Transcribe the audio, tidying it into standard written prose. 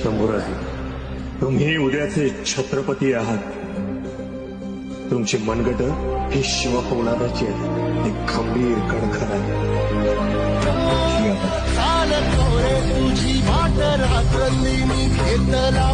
शंभूराजे, तुम्ही उद्याचे छत्रपती आहात. तुमची मनगट ही शिवपौलादाची आहे. ही खंबीर कणखर आहे. तुझी वाट रात्र घेतला